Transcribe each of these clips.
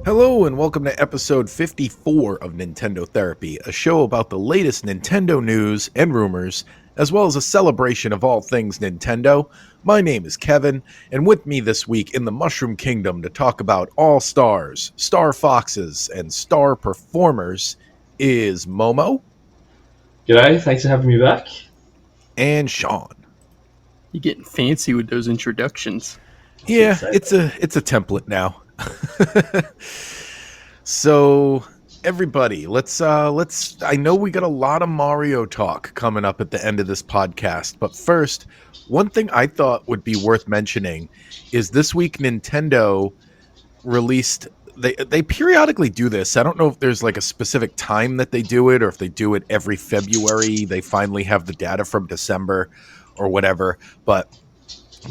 Hello and welcome to episode 54 of Nintendo Therapy, a show about the latest Nintendo news and rumors, as well as a celebration of all things Nintendo. My name is Kevin, and with me this week in the Mushroom Kingdom to talk about All Stars, Star Foxes, and Star Performers is Momo G'day, thanks for having me back. and Sean. You're getting fancy with those introductions. Yeah, it's a template now. So everybody, let's I know we got a lot of Mario talk coming up at the end of this podcast, but first, one thing I thought would be worth mentioning is this week Nintendo released they periodically do this. I don't know if there's like a specific time that they do it or if they do it every February. They finally have the data from December or whatever, but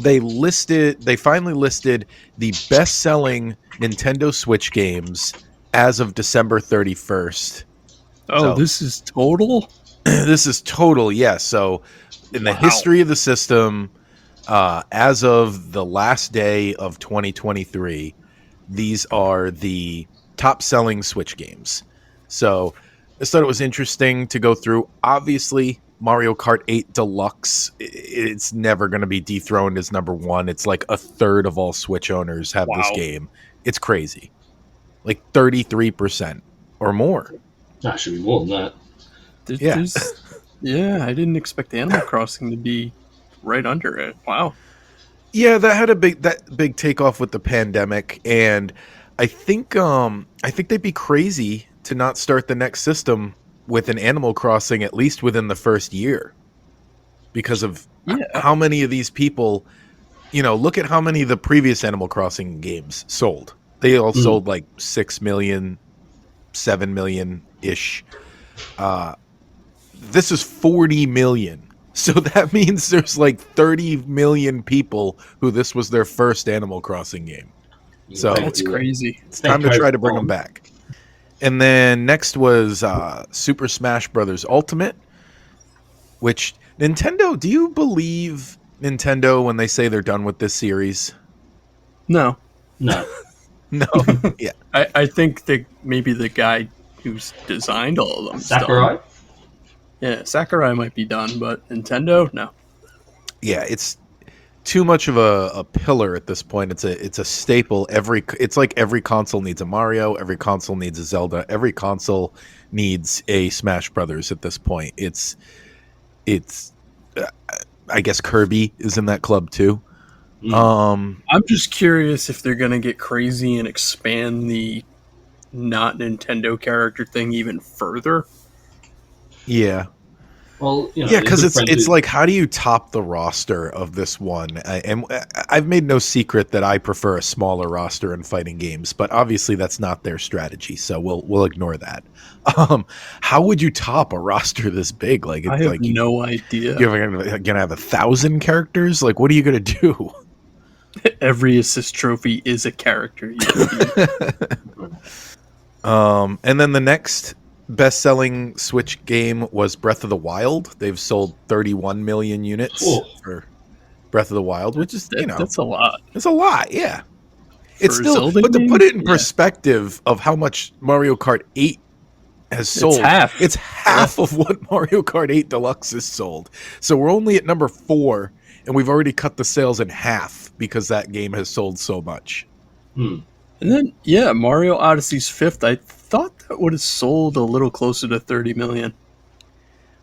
they finally listed the best-selling Nintendo Switch games as of December 31st. Oh, So- this is total? This is total, yes. So in the history of the system, as of the last day of 2023, these are the top-selling Switch games. So I just thought it was interesting to go through. Obviously, Mario Kart 8 Deluxe, it's never going to be dethroned as number one. It's like a third of all Switch owners have this Wow. game. It's crazy. Like 33% or more. That should be more than that. Yeah. Yeah, I didn't expect Animal Crossing to be right under it. Wow. Yeah, that had a big takeoff with the pandemic, and I think they'd be crazy to not start the next system with an Animal Crossing at least within the first year, because of Yeah. how many of these people, look at how many of the previous Animal Crossing games sold. They all sold like 6 million, 7 million ish. This is 40 million. So that means there's like 30 million people who this was their first Animal Crossing game. So That's crazy. it's time to try to bring them back. And then next was Super Smash Bros. Ultimate, which Nintendo, do you believe Nintendo when they say they're done with this series? No. No. No. Yeah. I think that maybe the guy who's designed all of them is Sakurai? done. Yeah, Sakurai might be done, but Nintendo, no. Yeah, it's too much of a pillar at this point. It's a staple. It's like every console needs a Mario, every console needs a Zelda, every console needs a Smash Brothers at this point. It's I guess Kirby is in that club too. I'm just curious if they're going to get crazy and expand the not Nintendo character thing even further. Yeah. Well, Yeah, because it's like, how do you top the roster of this one? And I've made no secret that I prefer a smaller roster in fighting games, but obviously that's not their strategy, so we'll ignore that. How would you top a roster this big? Like, I it's have like no idea. you're gonna have 1,000 characters? Like, what are you gonna do? Every assist trophy is a character. You can be. And then the next best-selling Switch game was Breath of the Wild. They've sold 31 million units for Breath of the Wild, which is That's a lot. it's a lot. Yeah, it's For a still, Zelda but to game? put it in Yeah. perspective of how much Mario Kart 8 has sold, half. It's half of what Mario Kart 8 Deluxe has sold. So we're only at number 4, and we've already cut the sales in half because that game has sold so much. Hmm. And then, yeah, Mario Odyssey's fifth. I thought that would have sold a little closer to 30 million.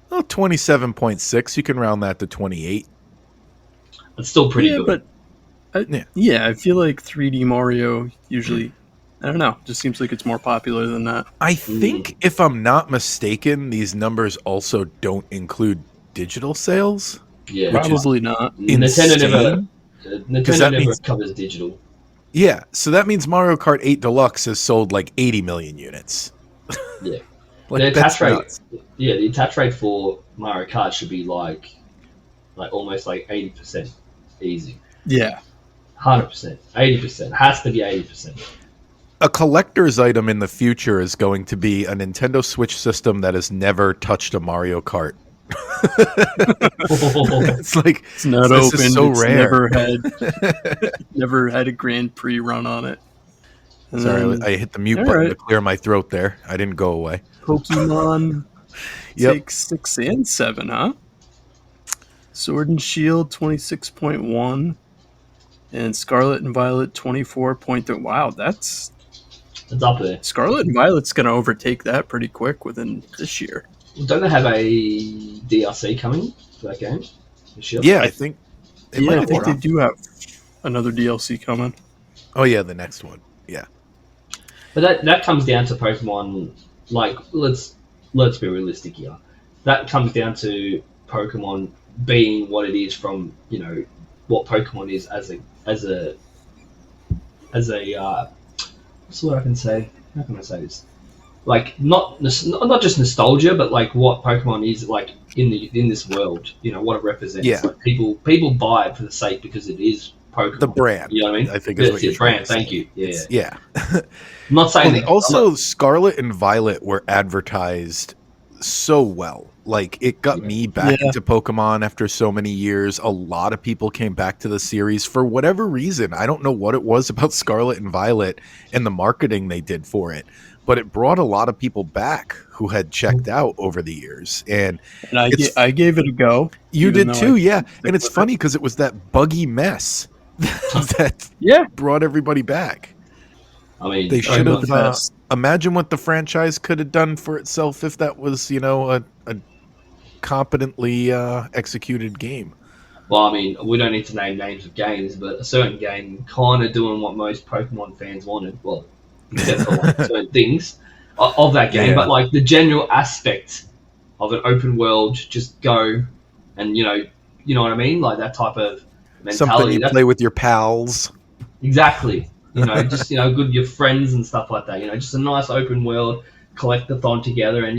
Well, 27.6. You can round that to 28. It's still pretty good. But I feel like 3D Mario usually, I don't know, just seems like it's more popular than that. I think, if I'm not mistaken, these numbers also don't include digital sales. Yeah, Probably not. Nintendo never, Because that never means- covers digital. Yeah, so that means Mario Kart 8 Deluxe has sold like 80 million units. Yeah. Like, the that's attach rate, nuts. the attach rate for Mario Kart should be like almost like 80%, easy. Yeah. 100%, 80%, has to be 80%. A collector's item in the future is going to be a Nintendo Switch system that has never touched a Mario Kart. It's like, It's not this open. is so it's rare. never had a Grand Prix run on it. Sorry, I hit the mute all button right. to clear my throat there. I didn't go away. Pokemon Yep. takes 6 and 7, huh? Sword and Shield 26.1, and Scarlet and Violet 24.3. Wow, that's It's up there. Scarlet and Violet's going to overtake that pretty quick within this year. Don't they have a DLC coming for that game? The Shield? Yeah, I think. It might I have think they dropped. do have another DLC coming. Oh yeah, the next one. Yeah. But that comes down to Pokemon. Like, let's be realistic here. That comes down to Pokemon being what it is from what Pokemon is as a what's what I can say? How can I say this? Like not just nostalgia, but like what Pokemon is like in this world. What it represents. Yeah. Like people buy it for the sake because it is Pokemon. The brand. You know what I mean? I think is what you're trying brand. to say. Thank you. Yeah. Yeah. I'm not saying that. Also, Scarlet and Violet were advertised so well. Like, it got me back into Pokemon after so many years. A lot of people came back to the series for whatever reason. I don't know what it was about Scarlet and Violet and the marketing they did for it, but it brought a lot of people back who had checked out over the years. And I gave it a go. you even did though too, I yeah. stick And it's with funny because it was that buggy mess that Yeah. brought everybody back. I mean, They should the have. best. Imagine what the franchise could have done for itself if that was, a competently executed game. Well, I mean, we don't need to name names of games, but a certain game kind of doing what most Pokemon fans wanted. Well, except for like certain things of that game, Yeah. but like the general aspect of an open world, just go and you know what I mean, like that type of mentality. Something you play with your pals. Exactly. Just good with your friends and stuff like that. Just a nice open world, collectathon together, and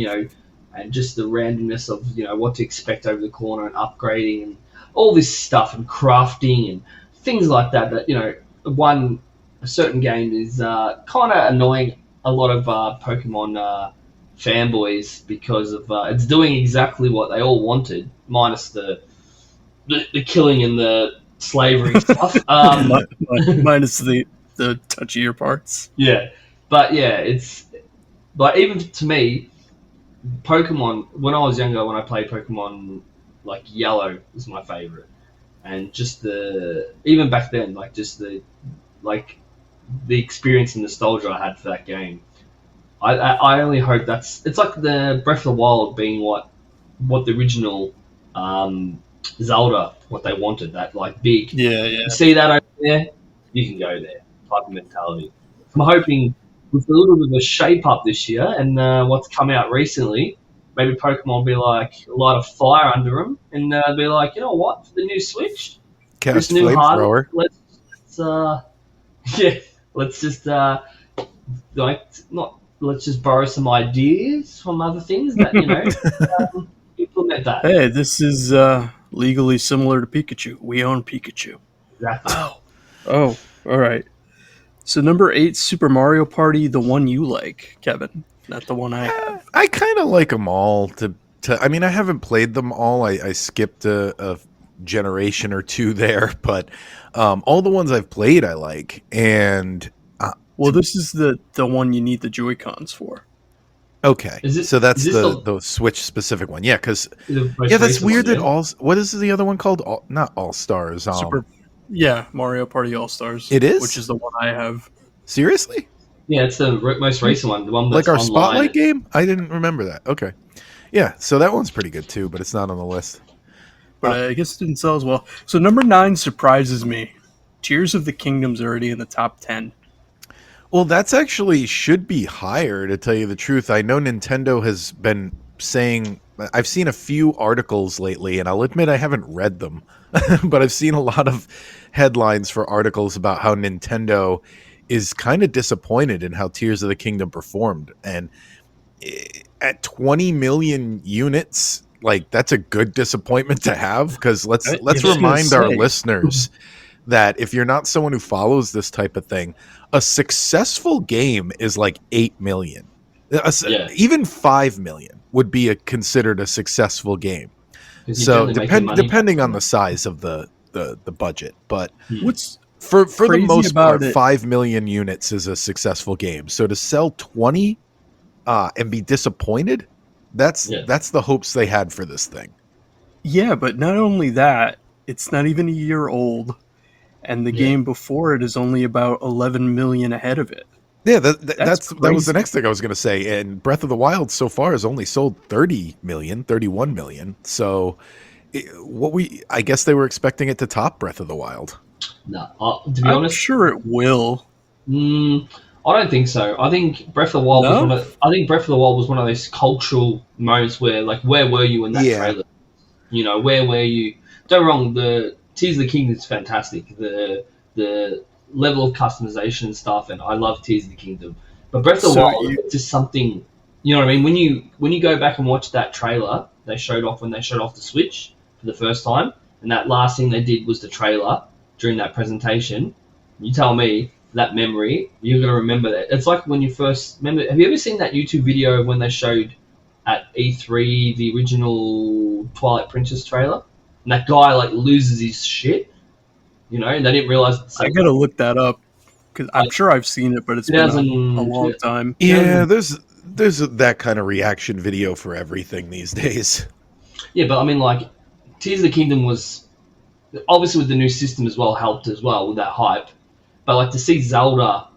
just the randomness of what to expect over the corner and upgrading and all this stuff and crafting and things like that. That a certain game is kind of annoying a lot of Pokemon fanboys because of it's doing exactly what they all wanted, minus the killing and the slavery stuff. Minus the touchier parts. Yeah, but even to me, Pokemon. When I was younger, when I played Pokemon, like Yellow was my favorite, and just even back then, like just the experience and nostalgia I had for that game. I only hope it's like the Breath of the Wild being what the original Zelda, what they wanted, that like big. Yeah. You see that over there, you can go there type of mentality. I'm hoping with a little bit of a shape up this year and what's come out recently, maybe Pokemon will be like light a fire under them and be like, you know what, for the new Switch, Cast this new flamethrower. let's just let's just borrow some ideas from other things that implement that. Hey, this is legally similar to Pikachu. We own Pikachu. Exactly. Oh, all right. So number 8, Super Mario Party, the one you like, Kevin, not the one I have. I kind of like them all. I mean, I haven't played them all. I skipped a generation or two there, but all the ones I've played I like. And Well, this is the one you need the Joy-Cons for. okay, so that's is this the Switch specific one. Yeah, because The most that's recent weird one, that what is the other one called? Not All Stars. Mario Party All-Stars. It is? Which is the one I have. Seriously? Yeah, it's the most recent one, the one that's Like our online. Spotlight game? I didn't remember that. Okay. Yeah, so that one's pretty good too, but it's not on the list. But I guess it didn't sell as well. So number 9 surprises me. Tears of the Kingdom's already in the top 10. Well, that's actually should be higher, to tell you the truth. I know Nintendo has been saying, I've seen a few articles lately, and I'll admit I haven't read them, but I've seen a lot of headlines for articles about how Nintendo is kind of disappointed in how Tears of the Kingdom performed. And at 20 million units, like, that's a good disappointment to have, because let's remind our listeners that if you're not someone who follows this type of thing, a successful game is like 8 million. Even 5 million would be considered a successful game. So depending on the size of the budget, but What's For the crazy most about part, it- 5 million units is a successful game. So to sell 20 and be disappointed, that's the hopes they had for this thing. Yeah, but not only that, it's not even a year old, and the game before it is only about 11 million ahead of it. Yeah, that was the crazy. next thing I was going to say. And Breath of the Wild so far has only sold 30 million, 31 million. So I guess they were expecting it to top Breath of the Wild. No, to be I'm honest, sure it will. I don't think so. I think Breath of the Wild was one of those cultural moments where, like, where were you in that trailer? You know, where were you? Don't get me wrong, the Tears of the Kingdom is fantastic. The level of customization and stuff, and I love Tears of the Kingdom. But Breath of the Wild is just something, you know what I mean? When you go back and watch that trailer they showed off when they showed off the Switch for the first time, and that last thing they did was the trailer during that presentation, you tell me that memory, you're going to remember that. It's like when you first remember. Have you ever seen that YouTube video of when they showed at E3 the original Twilight Princess trailer? And that guy like loses his shit, you know, and they didn't realize. I gotta look that up because I'm sure I've seen it, but it's been a long time. Yeah, there's that kind of reaction video for everything these days. Yeah, but I mean, like, Tears of the Kingdom was obviously with the new system as well helped as well with that hype. But like to see Zelda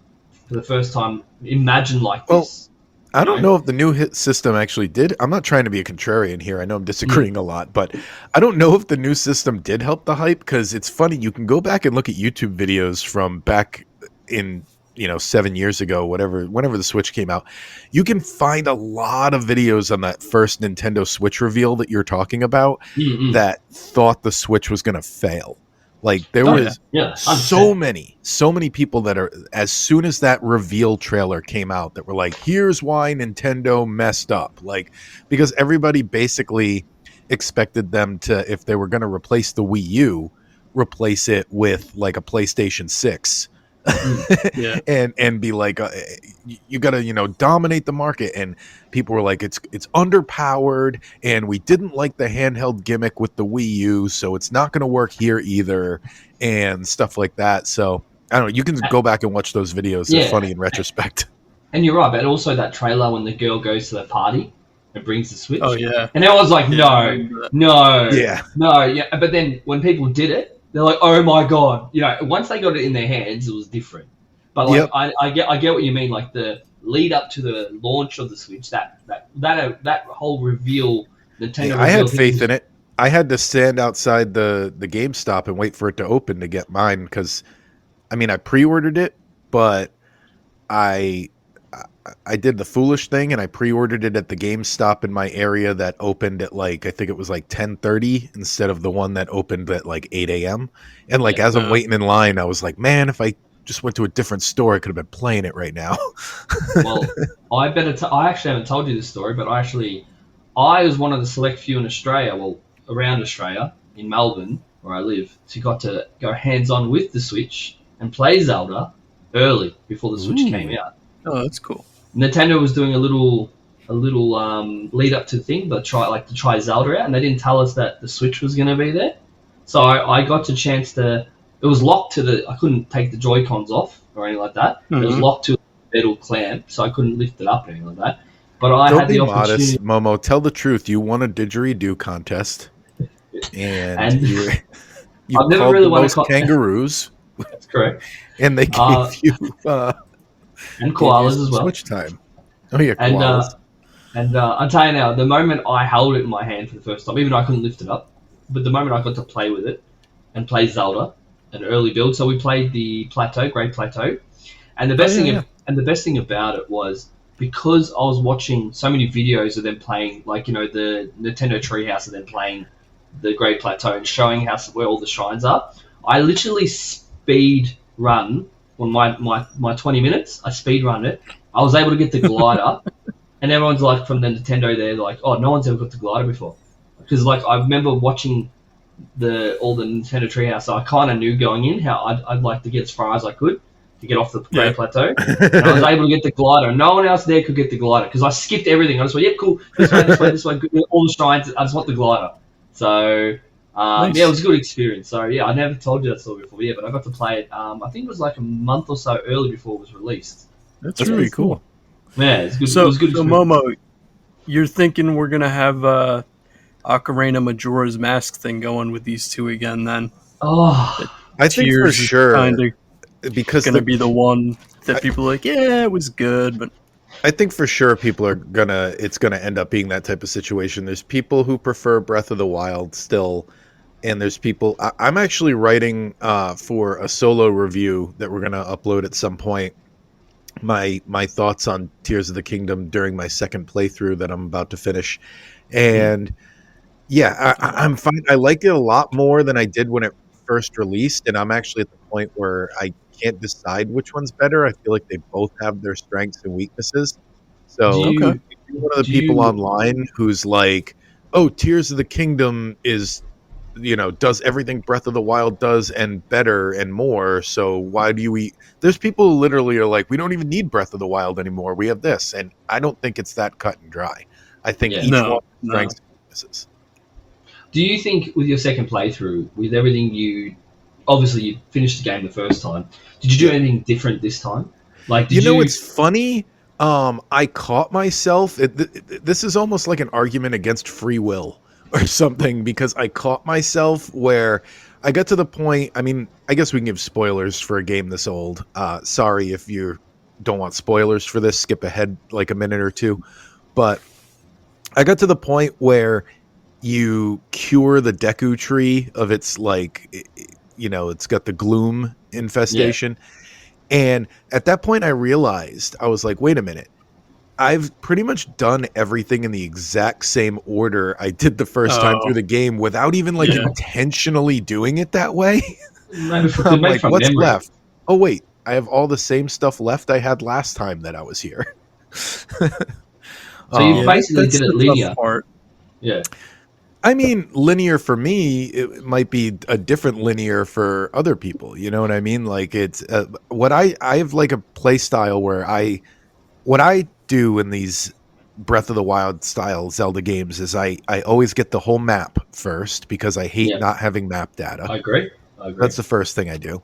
for the first time, imagine like this. I don't know if the new hit system actually did. I'm not trying to be a contrarian here. I know I'm disagreeing a lot, but I don't know if the new system did help the hype, because it's funny. You can go back and look at YouTube videos from back in, 7 years ago, whenever the Switch came out. You can find a lot of videos on that first Nintendo Switch reveal that you're talking about that thought the Switch was going to fail. Like there was so many people that are, as soon as that reveal trailer came out, that were like, here's why Nintendo messed up. Like, because everybody basically expected them to, if they were going to replace the Wii U, replace it with like a PlayStation 6. and be like, you gotta dominate the market, and people were like, it's underpowered, and we didn't like the handheld gimmick with the Wii U, so it's not gonna work here either, and stuff like that. So I don't know, you can go back and watch those videos. They're funny in retrospect. And you're right, but also that trailer when the girl goes to the party and brings the Switch. Oh yeah, and everyone's like, no. But then when people did it, they're like, oh my god! Once they got it in their hands, it was different. But like, I get what you mean. Like the lead up to the launch of the Switch, that whole reveal, Nintendo. I had faith in it. I had to stand outside the GameStop and wait for it to open to get mine, because, I mean, I pre-ordered it, but I did the foolish thing and I pre-ordered it at the GameStop in my area that opened at I think it was 10:30 instead of the one that opened at 8 a.m. And as I'm waiting in line, I was like, man, if I just went to a different store, I could have been playing it right now. Well, I actually haven't told you this story, but I was one of the select few in Australia, around Australia, in Melbourne, where I live, so got to go hands-on with the Switch and play Zelda early before the Switch came out. Oh, that's cool. Nintendo was doing a little lead up to the thing, but to try Zelda out, and they didn't tell us that the Switch was going to be there. So I got a chance to. It was locked to I couldn't take the Joy-Cons off or anything like that. Mm-hmm. It was locked to a metal clamp, so I couldn't lift it up or anything like that. But I had the opportunity. Modest, Momo. Tell the truth. You won a didgeridoo contest, and you I've never really won kangaroos. That's correct. And they gave you. And koalas as well. Switch time. Oh yeah, koalas. And I'll tell you now, the moment I held it in my hand for the first time, even though I couldn't lift it up, but the moment I got to play with it and play Zelda, an early build, so we played the Great Plateau, and the best thing about it was, because I was watching so many videos of them playing, the Nintendo Treehouse of them playing the Great Plateau and showing where all the shrines are, I literally speed run. On my 20 minutes, I speedrun it. I was able to get the glider, and everyone's like, from the Nintendo, they're like, oh, no one's ever got the glider before. Because I remember watching all the Nintendo Treehouse, so I kind of knew going in how I'd like to get as far as I could to get off the Great Plateau. And I was able to get the glider. No one else there could get the glider, because I skipped everything. I just went, yep, cool, this way, good. All the shrines, I just want the glider. So Nice. Yeah, it was a good experience. So yeah, I never told you that story before. Yeah, but I got to play it. I think it was like a month or so early before it was released. That's That's really pretty cool. Yeah, it's good. It So, was a good so experience. Momo, you're thinking we're gonna have Ocarina Majora's Mask thing going with these two again? Then Oh, I think for Tears is kind sure of because gonna be the one that people are like, yeah, it was good, but I think for sure people are it's gonna end up being that type of situation. There's people who prefer Breath of the Wild still, and there's people. I'm actually writing for a solo review that we're gonna upload at some point. My thoughts on Tears of the Kingdom during my second playthrough that I'm about to finish, and yeah, I'm fine. I like it a lot more than I did when it first released, and I'm actually at the point where I can't decide which one's better. I feel like they both have their strengths and weaknesses. do So okay. you if you're one of the do people you? online who's like, "Oh, Tears of the Kingdom is, does everything Breath of the Wild does and better and more. So why do we?" There's people who literally are like, "We don't even need Breath of the Wild anymore. We have this," and I don't think it's that cut and dry. I think Yeah. each one No, has no. strengths and weaknesses. Do you think with your second playthrough, with everything obviously you finished the game the first time, did you do Yeah. anything different this time? Like, You did know, you? it's funny. I caught myself. This is almost like an argument against free will or something because I caught myself where I got to the point. I mean, I guess we can give spoilers for a game this old. Sorry if you don't want spoilers for this. Skip ahead like a minute or two. But I got to the point where you cure the Deku tree of its it's got the gloom infestation. And at that point, I realized I was like, wait a minute. I've pretty much done everything in the exact same order I did the first time through Oh, the game without even yeah. intentionally doing it that way. Maybe I'm maybe like, from what's memory. left? Oh, wait. I have all the same stuff left I had last time that I was here. So you Yeah, basically that's did it the tough linear. part. Yeah. I mean, linear for me, it might be a different linear for other people. You know what I mean? Like it's what I have like a play style where what I do in these Breath of the Wild style Zelda games is I always get the whole map first because I hate Yeah. not having map data. I agree. I agree. That's the first thing I do.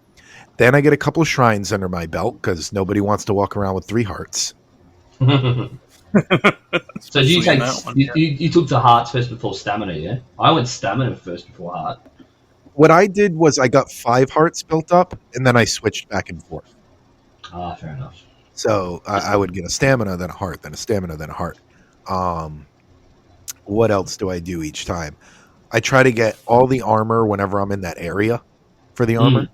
Then I get a couple of shrines under my belt because nobody wants to walk around with 3 hearts. So do you Especially in take that one, you took the hearts first before stamina? Yeah, I went stamina first before heart. What I did was I got 5 hearts built up and then I switched back and forth. Ah, fair enough. So I would get a stamina, then a heart, then a stamina, then a heart. What else do I do each time? I try to get all the armor whenever I'm in that area for the armor.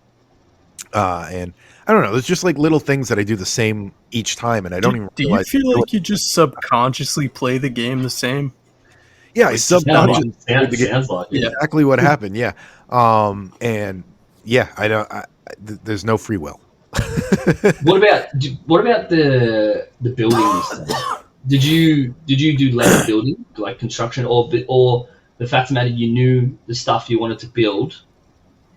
And I don't know. There's just like little things that I do the same each time, and I don't even Do you realize. feel I'm doing like you just subconsciously play the game the same? it. Yeah, I like, just subconsciously Sounds, the game. sounds like it. Yeah. Exactly what happened. Yeah. And yeah, I don't. There's no free will. What about the buildings? Then? Did you do less building, like construction, or the fact of the matter you knew the stuff you wanted to build,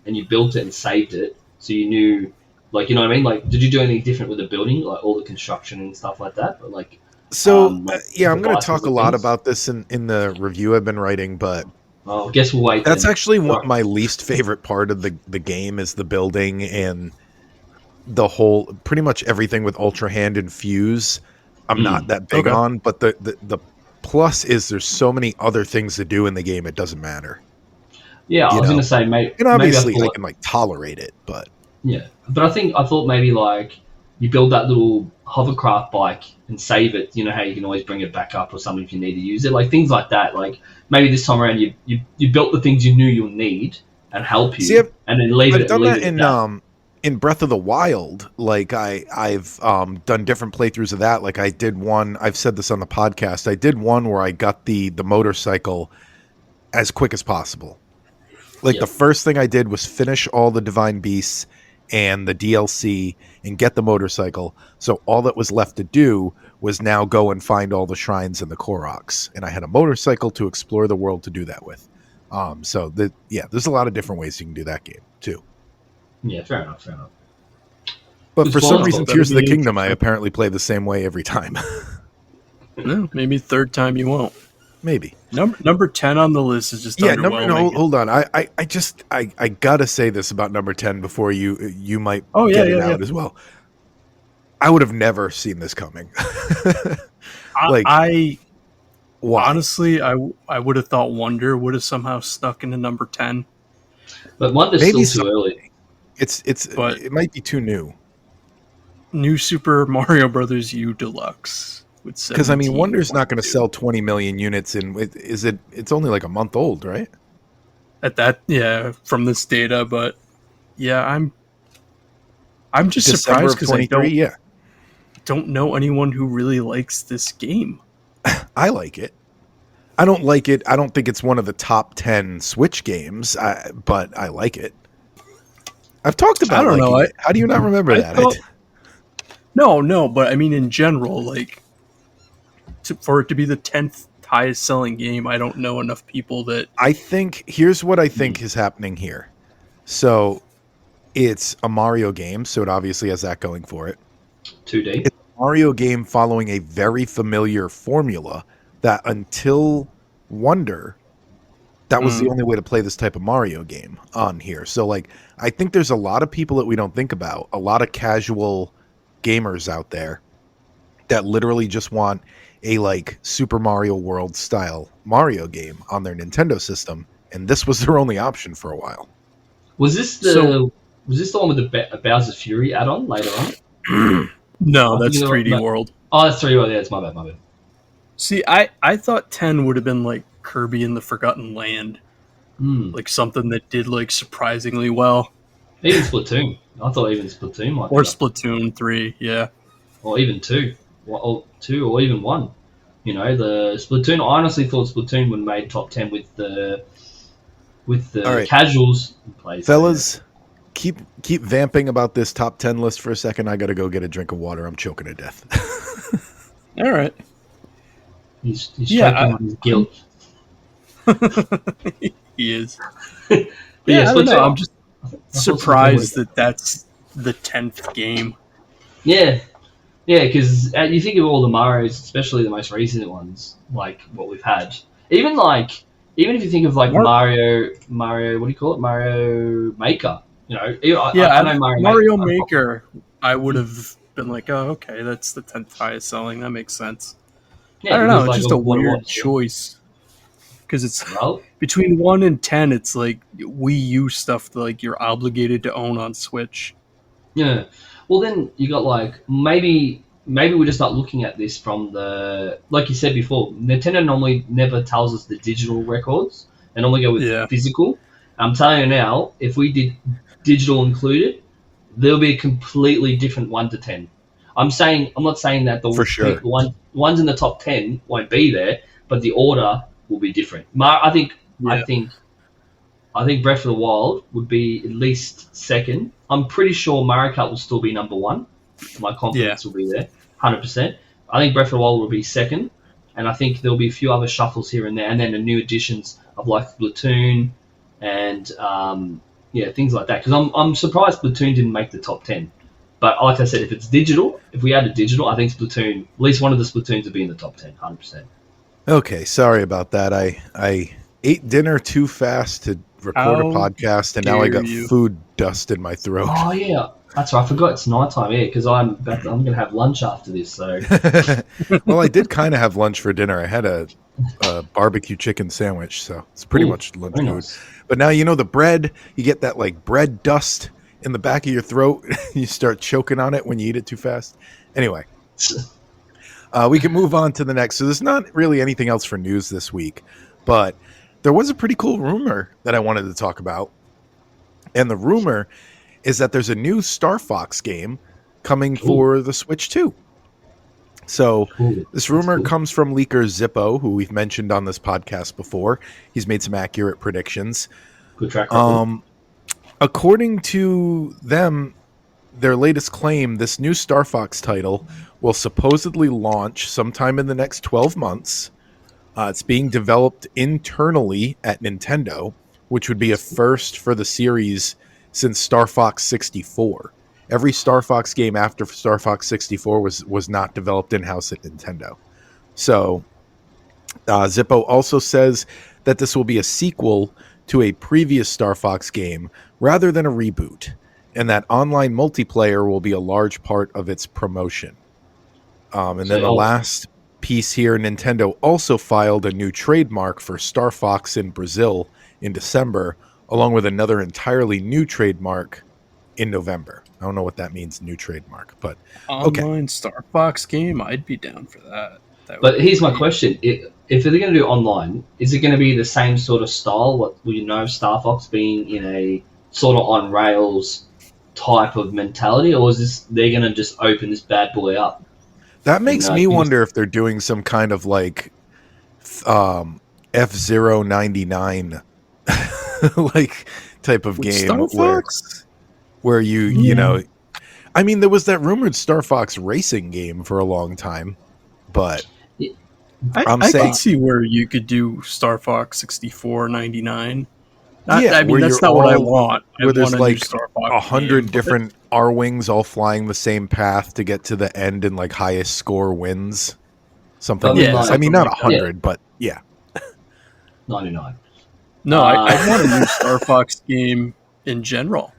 and you built it and saved it, so you knew, like, you know what I mean? Like, did you do anything different with the building, like all the construction and stuff like that? But like, So like yeah, I'm going to devices talk a and lot things? about this in the review I've been writing, but Oh, I guess we'll wait. that's then. actually Right. my least favorite part of the game is the building and the whole pretty much everything with Ultra Hand and Fuse. I'm not that big Okay. on, but the plus is there's so many other things to do in the game. It doesn't matter. Yeah, I you was know. gonna say, maybe. And obviously, maybe I I thought, can like tolerate it, but yeah, but I thought maybe like you build that little hovercraft bike and save it. You know how you can always bring it back up or something if you need to use it, like things like that. Like maybe this time around you built the things you knew you'll need and help you, See, and then leave I've it. done leave that it at that. in Breath of the Wild. Like I've done different playthroughs of that. Like I did one. I've said this on the podcast. I did one where I got the motorcycle as quick as possible. Like Yeah. the first thing I did was finish all the Divine Beasts and the DLC and get the motorcycle. So all that was left to do was now go and find all the shrines and the Koroks. And I had a motorcycle to explore the world to do that with. There's a lot of different ways you can do that game too. Yeah, fair enough. Fair enough. But It's for some fun. reason, That'd Tears of the be Kingdom, I interesting. apparently play the same way every time. No, maybe third time you won't. maybe. Number 10 on the list is just Yeah, underwhelming. hold on. I gotta say this about number 10 before you might Oh, get yeah, it yeah, out yeah. as well. I would have never seen this coming. Like, I why? honestly, I would have thought Wonder would have somehow snuck into number 10. But Wonder's Maybe still too early. But it might be too new. New Super Mario Brothers U Deluxe with Because I mean, Wonder's not going to 17.2. sell 20 million units in. Is it? It's only like a month old, right? At that, yeah, from this data, but yeah, I'm just December surprised of because I 23. Yeah, don't know anyone who really likes this game. I like it. I don't like it. I don't think it's one of the top 10 Switch games, but I like it. I've talked about. I don't know. It. How do you not remember that? No, but I mean in general, like for it to be the 10th highest selling game, I don't know enough people that. I think here's what I think is happening here. So it's a Mario game, so it obviously has that going for it. 2D. It's a Mario game following a very familiar formula that until Wonder, that was the only way to play this type of Mario game on here. So like, I think there's a lot of people that we don't think about, a lot of casual gamers out there that literally just want a like Super Mario World style Mario game on their Nintendo system, and this was their only option for a while. Was this the one with the Bowser's Fury add-on later on? No, I that's think 3D that- World. Oh, that's 3D World. Yeah, it's my bad. See, I thought 10 would have been like Kirby in the Forgotten Land, like something that did like surprisingly well. Even Splatoon. I thought even Splatoon might. Or be up. Splatoon 3, yeah. Or even 2. Or 2 or even 1. You know, the Splatoon. I honestly thought Splatoon would have made top 10 with the All right. casuals in place. Fellas, keep vamping about this top 10 list for a second. I gotta go get a drink of water. I'm choking to death. All right. He's Yeah, choking on his guilt. He is. But Yeah, I don't know. Splatoon- I'm just I thought surprised Splatoon was- that that's the 10th game. Yeah, because you think of all the Marios, especially the most recent ones, like what we've had. Even if you think of like Mario, what do you call it? Mario Maker. You know, I know Mario Maker. I would have been like, oh, okay, that's the 10th highest selling. That makes sense. Yeah, I don't know. because, It's just a what it weird was. choice because it's Well, between 1 and 10. It's like Wii U stuff that like you're obligated to own on Switch. yeah. Well, then you got like maybe we're just not looking at this from the, like you said before. Nintendo normally never tells us the digital records. They normally go with physical. I'm telling you now, if we did digital included, there'll be a completely different 1 to 10. I'm not saying that For sure. the ones in the top 10 won't be there, but the order will be different. I think Breath of the Wild would be at least second. I'm pretty sure Mario Kart will still be number 1. My confidence will be there, 100%. I think Breath of the Wild will be second, and I think there'll be a few other shuffles here and there, and then the new additions of like Splatoon and things like that. Because I'm surprised Splatoon didn't make the top 10. But like I said, if it's digital, if we added digital, I think Splatoon, at least one of the Splatoons would be in the top 10, 100%. Okay, sorry about that. I ate dinner too fast to record a podcast, and now I got food dust in my throat. Oh yeah, that's right. I forgot it's nighttime. Yeah, because I'm going to have lunch after this. So well, I did kind of have lunch for dinner. I had a barbecue chicken sandwich, so it's pretty much lunch food. Nice. But now the bread. You get that like bread dust in the back of your throat. You start choking on it when you eat it too fast. Anyway, we can move on to the next. So there's not really anything else for news this week, but there was a pretty cool rumor that I wanted to talk about. And the rumor is that there's a new Star Fox game coming for the Switch 2. So this rumor comes from leaker Zippo, who we've mentioned on this podcast before. He's made some accurate predictions. Good track record. According to them, their latest claim, this new Star Fox title will supposedly launch sometime in the next 12 months. It's being developed internally at Nintendo, which would be a first for the series since Star Fox 64. Every Star Fox game after Star Fox 64 was not developed in-house at Nintendo. So Zippo also says that this will be a sequel to a previous Star Fox game rather than a reboot, and that online multiplayer will be a large part of its promotion. And then the last piece here, Nintendo also filed a new trademark for Star Fox in Brazil in December, along with another entirely new trademark in November. I don't know what that means, new trademark, but okay. Online Star Fox game, I'd be down for that. But here's my question: if they're going to do online, is it going to be the same sort of style? What will you know of Star Fox being in a sort of on rails type of mentality, or is this they're going to just open this bad boy up? That makes me wonder if they're doing some kind of like F-Zero 99 like type of game Star Fox? where you know, I mean, there was that rumored Star Fox racing game for a long time, but I can see where you could do Star Fox 6499. I mean, that's not what I want. Where there's like 100 different R-Wings all flying the same path to get to the end, and like highest score wins. Something like that. I mean, not 100, but yeah. 99. No, I want a new Star Fox game in general.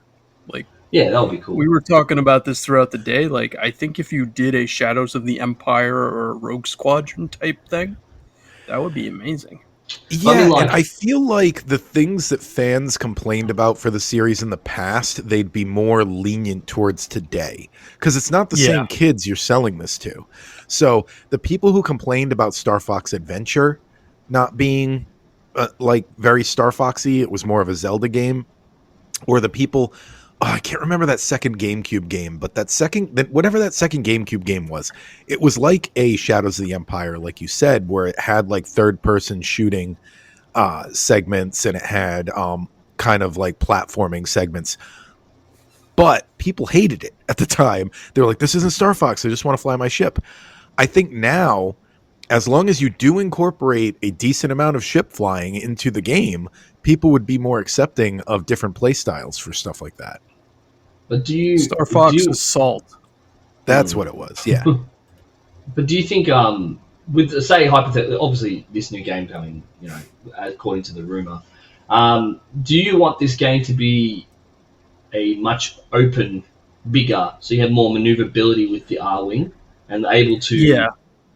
Like, yeah, that would be cool. We were talking about this throughout the day. Like, I think if you did a Shadows of the Empire or Rogue Squadron type thing, that would be amazing. Yeah, and I feel like the things that fans complained about for the series in the past, they'd be more lenient towards today. Because it's not the same kids you're selling this to. So the people who complained about Star Fox Adventure not being like very Star Foxy, it was more of a Zelda game, or the people... I can't remember that second GameCube game, but whatever that second GameCube game was, it was like a Shadows of the Empire, like you said, where it had like third-person shooting segments, and it had kind of like platforming segments. But people hated it at the time. They were like, "This isn't Star Fox. I just want to fly my ship." I think now, as long as you do incorporate a decent amount of ship flying into the game, people would be more accepting of different play styles for stuff like that. But Star Fox Assault? That's what it was, yeah. But do you think, with say hypothetically, obviously this new game coming, you know, according to the rumor, do you want this game to be a much bigger, so you have more maneuverability with the R-Wing and able to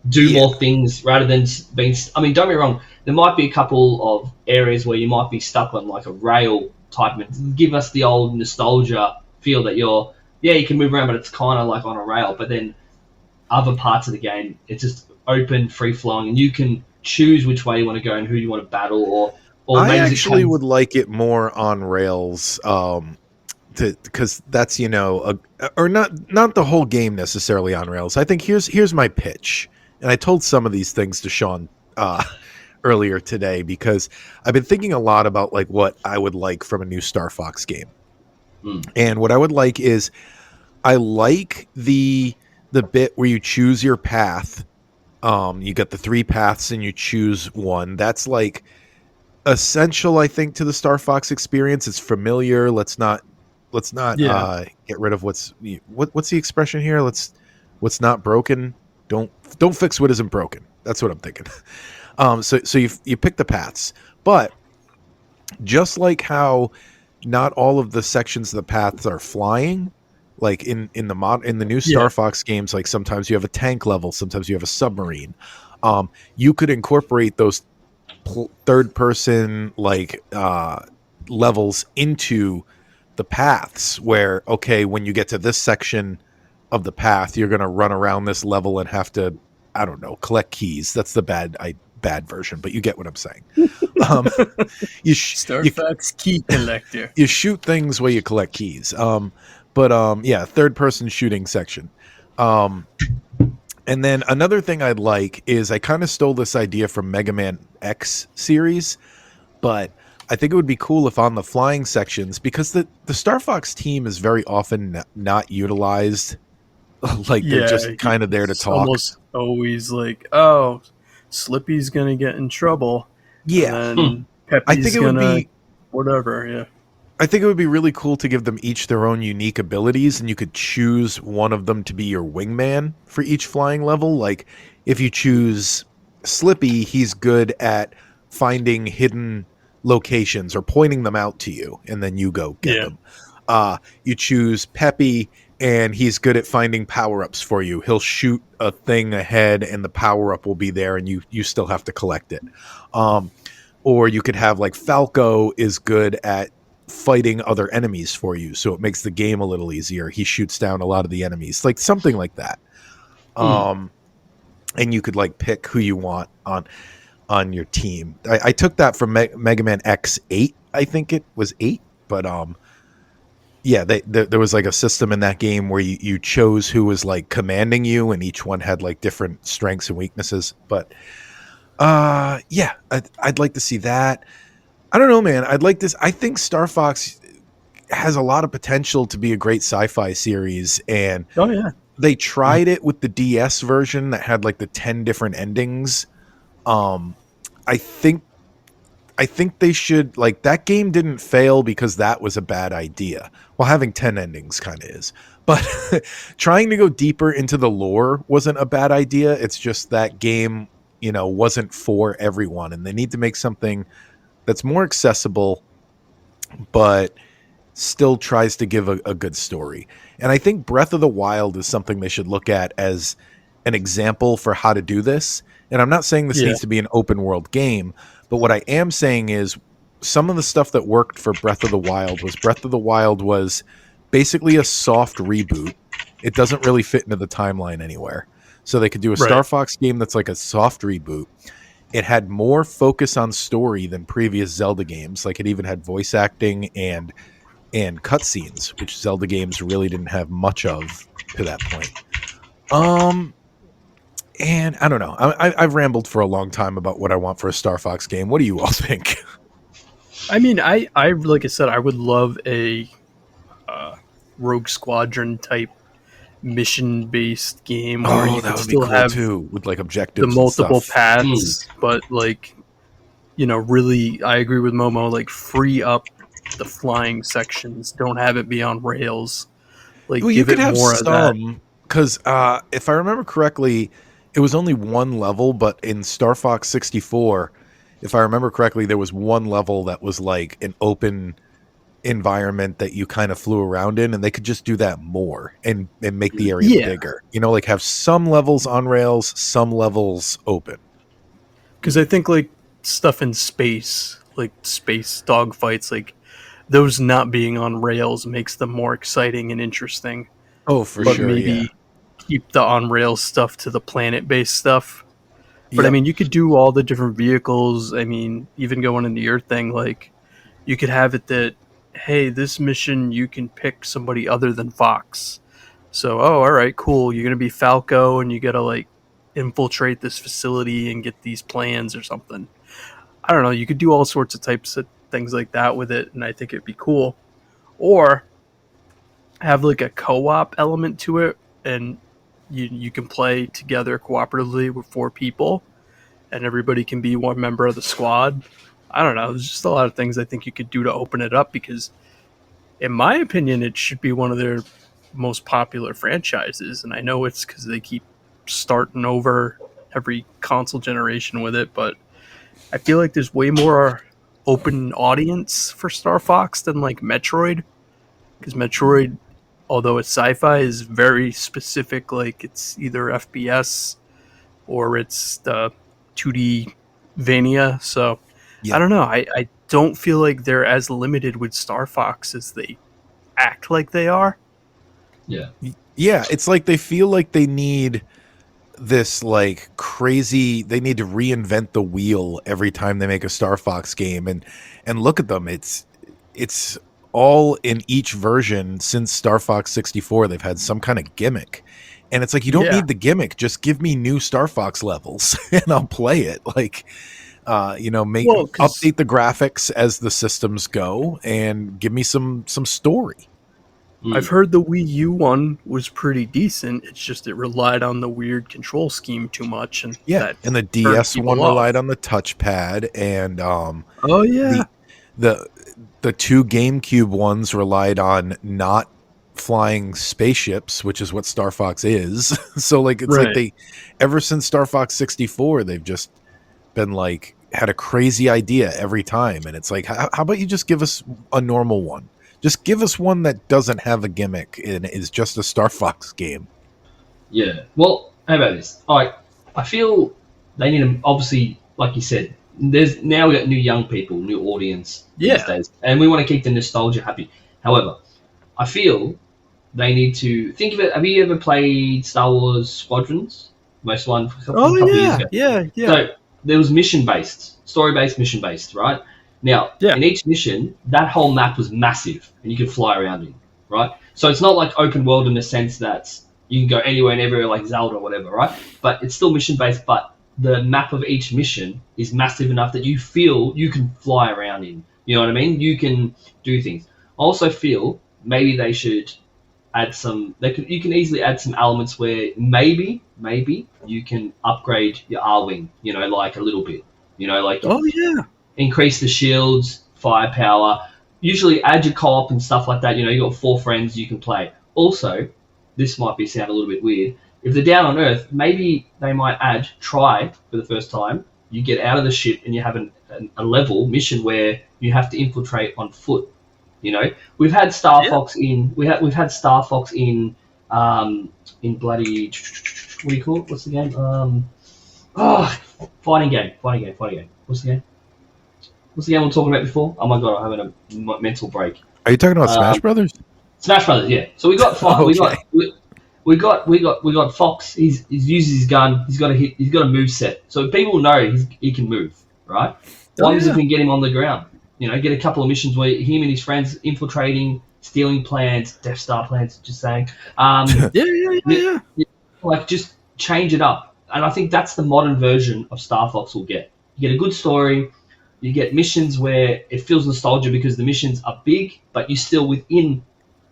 do more things rather than being? I mean, don't get me wrong. There might be a couple of areas where you might be stuck on like a rail type. Give us the old nostalgia feel that you can move around, but it's kind of like on a rail. But then other parts of the game, it's just open, free flowing, and you can choose which way you want to go and who you want to battle. Or I actually would like it more on rails, because that's or not the whole game necessarily on rails. I think here's my pitch, and I told some of these things to Sean earlier today, because I've been thinking a lot about like what I would like from a new Star Fox game. And what I would like is, I like the bit where you choose your path. You got the 3 paths and you choose one. That's like essential, I think, to the Star Fox experience. It's familiar. Let's not get rid of what's the expression here? What's not broken. Don't fix what isn't broken. That's what I'm thinking. So you pick the paths, but just like how not all of the sections of the paths are flying, like in the new Star Fox games, like sometimes you have a tank level, sometimes you have a submarine. You could incorporate those third person like levels into the paths, where when you get to this section of the path, you're going to run around this level and have to, I don't know, collect keys. That's the bad version, but you get what I'm saying. Star Fox key collector. You shoot things where you collect keys. Third person shooting section. And then another thing I'd like is, I kind of stole this idea from Mega Man X series, but I think it would be cool if on the flying sections, because the Star Fox team is very often not utilized. Like they're just kind of there to talk. Almost always like, oh, Slippy's gonna get in trouble. Yeah, and then Peppy's I think it would be whatever. Yeah, I think it would be really cool to give them each their own unique abilities, and you could choose one of them to be your wingman for each flying level. Like if you choose Slippy, he's good at finding hidden locations or pointing them out to you, and then you go get them. You choose Peppy, and he's good at finding power-ups for you. He'll shoot a thing ahead, and the power-up will be there, and you still have to collect it. Or you could have, like, Falco is good at fighting other enemies for you, so it makes the game a little easier. He shoots down a lot of the enemies, like something like that. And you could, like, pick who you want on your team. I took that from Mega Man X8. I think it was 8, but yeah, there was like a system in that game where you chose who was like commanding you, and each one had like different strengths and weaknesses. But yeah, I'd like to see that. I don't know, man. I'd like this. I think Star Fox has a lot of potential to be a great sci-fi series, and Oh yeah. they tried it with the DS version that had like the 10 different endings. I think they should, like, that game didn't fail because that was a bad idea. Well, having 10 endings kind of is. But trying to go deeper into the lore wasn't a bad idea. It's just that game, you know, wasn't for everyone, and they need to make something that's more accessible but still tries to give a good story. And I think Breath of the Wild is something they should look at as an example for how to do this. And I'm not saying this needs to be an open world game, but what I am saying is some of the stuff that worked for Breath of the Wild was basically a soft reboot. It doesn't really fit into the timeline anywhere. So they could do a Star Fox game that's like a soft reboot. It had more focus on story than previous Zelda games. Like, it even had voice acting and cutscenes, which Zelda games really didn't have much of to that point. And I don't know. I've rambled for a long time about what I want for a Star Fox game. What do you all think? I mean, I like I said, I would love a Rogue Squadron type mission-based game where you could still have too, with like objectives, the multiple and stuff. paths, but like, you know, really, I agree with Momo. Like, free up the flying sections. Don't have it be on rails. Like, Well, give you could it have more of that. because if I remember correctly, it was only one level, but in Star Fox 64, if I remember correctly, there was one level that was like an open environment that you kind of flew around in, and they could just do that more and make the area bigger. You know, like have some levels on rails, some levels open. Because I think like stuff in space, like space dogfights, like those not being on rails makes them more exciting and interesting. Oh, for But sure. maybe keep the on rails stuff to the planet based stuff. But Yep. I mean, you could do all the different vehicles. I mean, even going in the Earth thing, like you could have it that, hey, this mission you can pick somebody other than Fox. So, oh, all right, cool. You're gonna be Falco, and you gotta like infiltrate this facility and get these plans or something. I don't know. You could do all sorts of types of things like that with it, and I think it'd be cool. Or have like a co-op element to it, and you can play together cooperatively with 4 people, and everybody can be one member of the squad. I don't know. There's just a lot of things I think you could do to open it up, because in my opinion, it should be one of their most popular franchises. And I know it's because they keep starting over every console generation with it, but I feel like there's way more open audience for Star Fox than like Metroid, because Metroid, although it's sci-fi, is very specific. Like, it's either FPS or it's the 2D Vania. So Yeah. I don't know. I don't feel like they're as limited with Star Fox as they act like they are. Yeah. Yeah, it's like they feel like they need this like crazy, they need to reinvent the wheel every time they make a Star Fox game, and look at them. It's all in each version since Star Fox 64. They've had some kind of gimmick. And it's like, you don't need the gimmick, just give me new Star Fox levels and I'll play it. Like, you know, update the graphics as the systems go and give me some story. I've heard the Wii U one was pretty decent. It's just it relied on the weird control scheme too much, and And the DS one relied on the touchpad, and the 2 GameCube ones relied on not flying spaceships, which is what Star Fox is. So like it's Right. like they, ever since Star Fox 64, they've just been like had a crazy idea every time, and it's like, how about you just give us a normal one? Just give us one that doesn't have a gimmick and is just a Star Fox game. Yeah. Well, how about this? I feel they need to, obviously, like you said, there's now we got new young people, new audience these Yeah. days, and we want to keep the nostalgia happy. However, I feel they need to think of it. Have you ever played Star Wars Squadrons? Most one from a couple of years ago. yeah. So there was mission-based, story-based, mission-based, right? Now, Yeah. in each mission, that whole map was massive, and you could fly around in, right? So it's not like open world in the sense that you can go anywhere and everywhere like Zelda or whatever, right? But it's still mission-based, but the map of each mission is massive enough that you feel you can fly around in. You know what I mean? You can do things. I also feel maybe they should add some. You can easily add some elements where maybe you can upgrade your R-wing. You know, like a little bit. You know, like Oh yeah. increase the shields, firepower. Usually add your co-op and stuff like that. You know, you got 4 friends you can play. Also, this might sound a little bit weird. If they're down on Earth, maybe they might try for the first time. You get out of the ship and you have a level mission where you have to infiltrate on foot. You know, we've had Star Fox in. We've had Star Fox in bloody. What do you call it? What's the game? Fighting game. What's the game? What's the game we were talking about before? Oh my god, I'm having a mental break. Are you talking about Smash Brothers? Smash Brothers, yeah. So we got Fox. Okay. We got Fox. He uses his gun. He's got a move set, so people know he can move, right? As long as we can get him on the ground, you know, get a couple of missions where him and his friends infiltrating, stealing plans, Death Star plans. Just saying, Yeah. like just change it up, and I think that's the modern version of Star Fox will get. You get a good story. You get missions where it feels nostalgia because the missions are big, but you're still within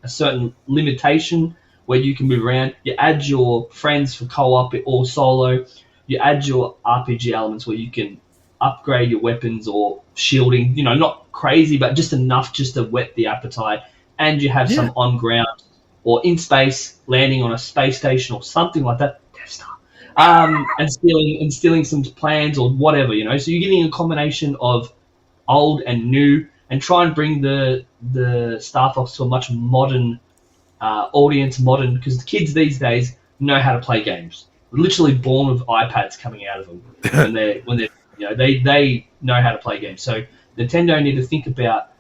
a certain limitation where you can move around. You add your friends for co-op or solo. You add your RPG elements where you can upgrade your weapons or shielding. You know, not crazy, but just enough just to whet the appetite. And you have some on ground or in space landing on a space station or something like that. Death Star. And stealing some plans or whatever, you know. So you're getting a combination of old and new, and try and bring the Star Fox to a much modern audience. Modern, because the kids these days know how to play games. They're literally born with iPads coming out of them when they're you know they know how to play games. So Nintendo need to think about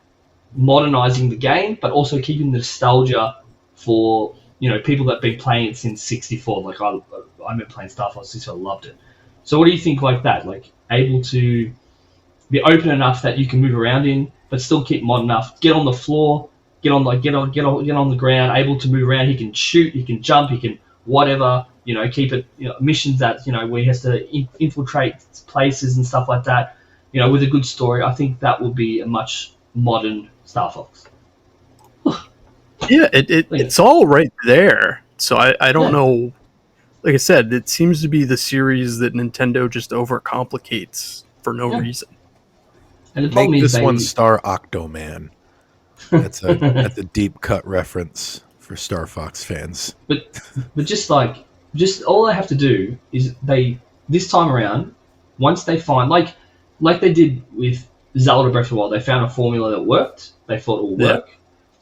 modernizing the game, but also keeping the nostalgia for, you know, people that have been playing it since 64. Like I remember playing Star Fox 64, I loved it. So what do you think like that? Like able to be open enough that you can move around in, but still keep modern enough. Get on the floor, get on the ground, able to move around. He can shoot, he can jump, he can whatever. You know, keep it. You know, missions that, you know, where he has to infiltrate places and stuff like that. You know, with a good story. I think that would be a much modern Star Fox. Yeah, it's all right there. So I don't know. Like I said, it seems to be the series that Nintendo just overcomplicates for no reason. And the problem Make is this one Star Octoman. That's a deep cut reference for Star Fox fans. But just all they have to do is this time around, once they find like they did with Zelda Breath of the Wild, they found a formula that worked. They thought it would work.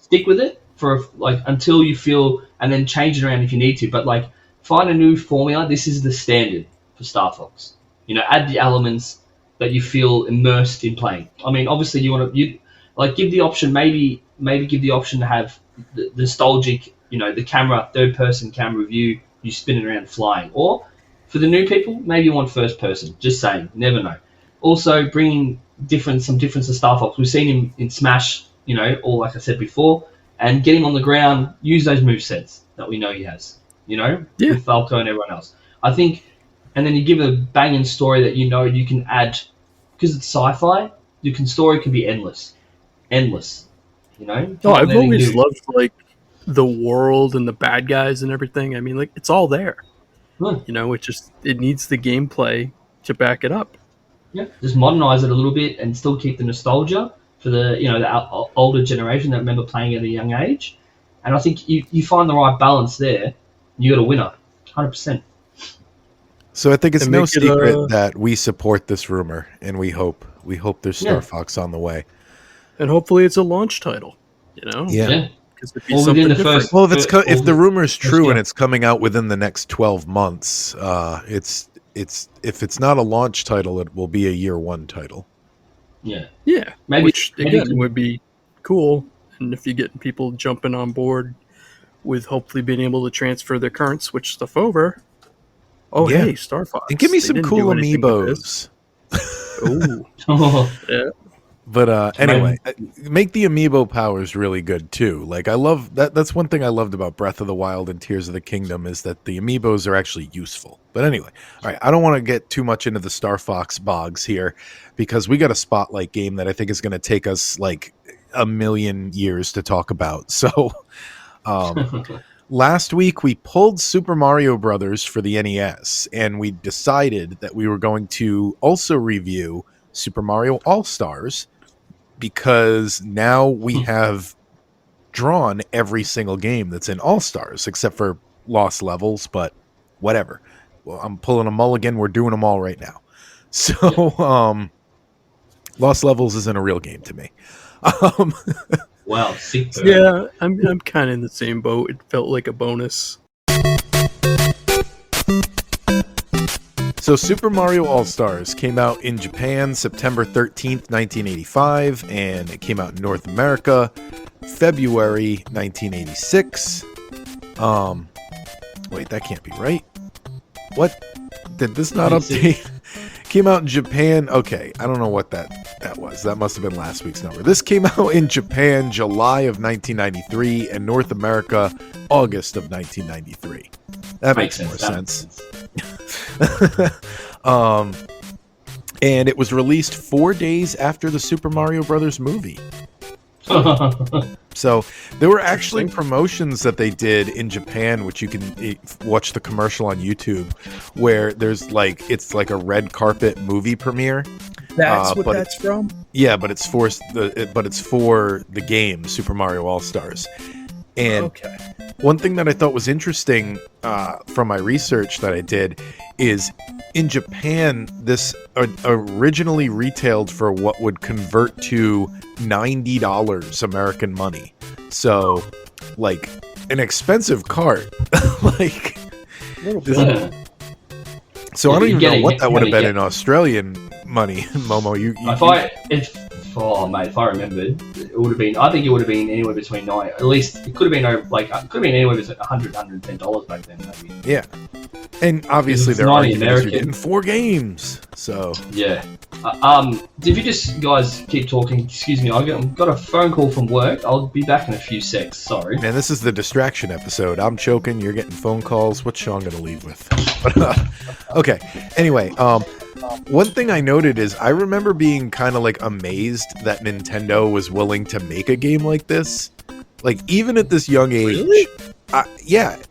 Stick with it for until you feel, and then change it around if you need to. But like find a new formula. This is the standard for Star Fox. You know, add the elements that you feel immersed in playing. I mean, obviously give the option, maybe give the option to have the nostalgic, you know, the camera, third person camera view, you spinning around flying. Or for the new people, maybe you want first person. Just saying, never know. Also bringing some difference to Star Fox. We've seen him in Smash, you know, or like I said before, and get him on the ground, use those movesets that we know he has, you know, with Falco and everyone else. I think, and then you give a banging story that you know you can add, because it's sci-fi, story can be endless, you know. No, I've always loved like the world and the bad guys and everything. I mean, like it's all there. You know, it needs the gameplay to back it up. Yeah, just modernize it a little bit and still keep the nostalgia for the older generation that remember playing at a young age, And I think you find the right balance there, you got a winner, 100%. So I think it's And no make it, secret that we support this rumor, and we hope there's Star Yeah. Fox on the way. And hopefully it's a launch title. You know, Yeah. because it'd be Or something within the different. first. Well, if the rumor is true yeah. and it's coming out within the next 12 months, it's if it's not a launch title, it will be a year one title. Yeah. Yeah, Maybe- which maybe again to- would be cool. And if you get people jumping on board with hopefully being able to transfer their current Switch stuff over. Oh, Yeah. hey, Star Fox. And give me They some didn't cool do anything with this. amiibos. Ooh, Oh, But anyway, make the amiibo powers really good too. Like I love that. That's one thing I loved about Breath of the Wild and Tears of the Kingdom is that the amiibos are actually useful. But anyway, all right. I don't want to get too much into the Star Fox bogs here because we got a spotlight game that I think is going to take us like a million years to talk about. So last week we pulled Super Mario Brothers for the NES, and we decided that we were going to also review Super Mario All-Stars because now we have drawn every single game that's in All-Stars except for Lost Levels, but whatever. Well, I'm pulling a mulligan. We're doing them all right now. So, Lost Levels isn't a real game to me. wow, sick. Bird. yeah, I'm kind of in the same boat. It felt like a bonus. So Super Mario All-Stars came out in Japan September 13th, 1985, and it came out in North America February 1986. Wait, that can't be right. What? Did this not update? Came out in Japan. Okay, I don't know what that was. That must have been last week's number. This came out in Japan July of 1993 and North America August of 1993. That makes more sense. And it was released 4 days after the Super Mario Brothers movie. So there were actually promotions that they did in Japan, which you can watch the commercial on YouTube, where there's like it's like a red carpet movie premiere. That's what but that's from? Yeah, but it's for the game Super Mario All Stars. And Okay. one thing that I thought was interesting from my research that I did is in Japan, this originally retailed for what would convert to $90 American money. So, like, an expensive cart. Like, A little This- bit. so I Yeah, don't you even get know it, what that you would have gotta been in Australian money, Momo. If I remembered, it would have been. I think it would have been anywhere between at least it could have been over anywhere between $100, $110 back then, maybe. Yeah. And obviously It's their not argument is you're American. getting 4 games. So, Yeah. If you just guys keep talking, excuse me, I've got a phone call from work. I'll be back in a few secs. Sorry. man, this is the distraction episode. I'm choking. You're getting phone calls. What's Sean going to leave with? Okay. Anyway, one thing I noted is I remember being kind of like amazed that Nintendo was willing to make a game like this. Like, even at this young age. Really?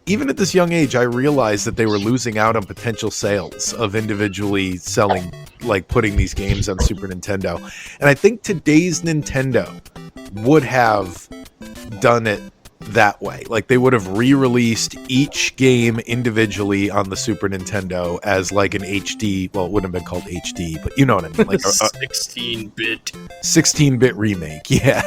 Even at this young age, I realized that they were losing out on potential sales of individually selling, like putting these games on Super Nintendo. And I think today's Nintendo would have done it that way. Like, they would have re-released each game individually on the Super Nintendo as like an HD. Well, it wouldn't have been called HD, but you know what I mean. Like a 16-bit. 16-bit remake. Yeah.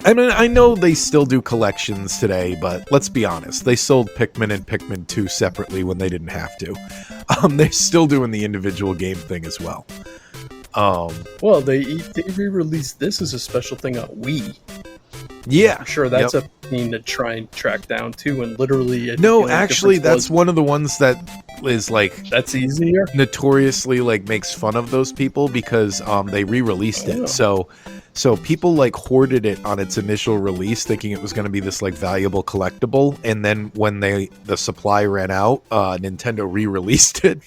I mean, I know they still do collections today, but let's be honest. They sold Pikmin and Pikmin 2 separately when they didn't have to. They're still doing the individual game thing as well. Well, they re-released this as a special thing on Wii. Yeah. I'm sure that's a thing to try and track down too, and literally. No, actually, that's one of the ones that is like that's easier. notoriously like makes fun of those people because they re-released Oh. it. So people like hoarded it on its initial release, thinking it was going to be this like valuable collectible, and then when the supply ran out, Nintendo re-released it.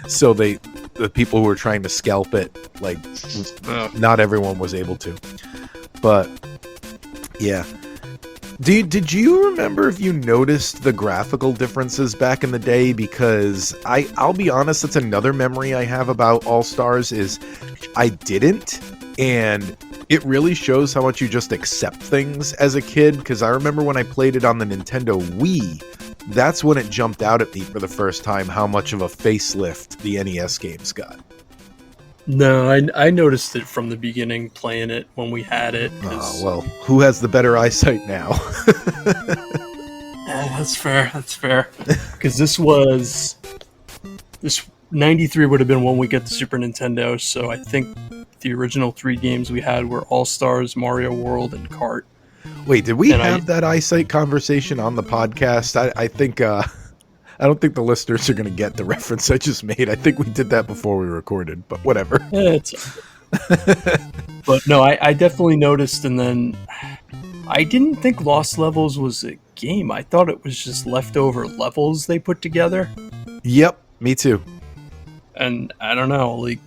So the people who were trying to scalp it, like not everyone was able to. But yeah. Did you remember if you noticed the graphical differences back in the day? Because I'll be honest, that's another memory I have about All Stars is I didn't, and it really shows how much you just accept things as a kid, because I remember when I played it on the Nintendo Wii, that's when it jumped out at me for the first time how much of a facelift the NES games got. No, I noticed it from the beginning playing it when we had it. Oh, well, who has the better eyesight now? That's fair. Because this 93 would have been when we got the Super Nintendo, so I think the original 3 games we had were All-Stars, Mario World, and Kart. Wait, did we have that eyesight conversation on the podcast? I think I don't think the listeners are going to get the reference I just made. I think we did that before we recorded, but whatever. But no, I definitely noticed, and then I didn't think Lost Levels was a game. I thought it was just leftover levels they put together. Yep, me too. And I don't know, like,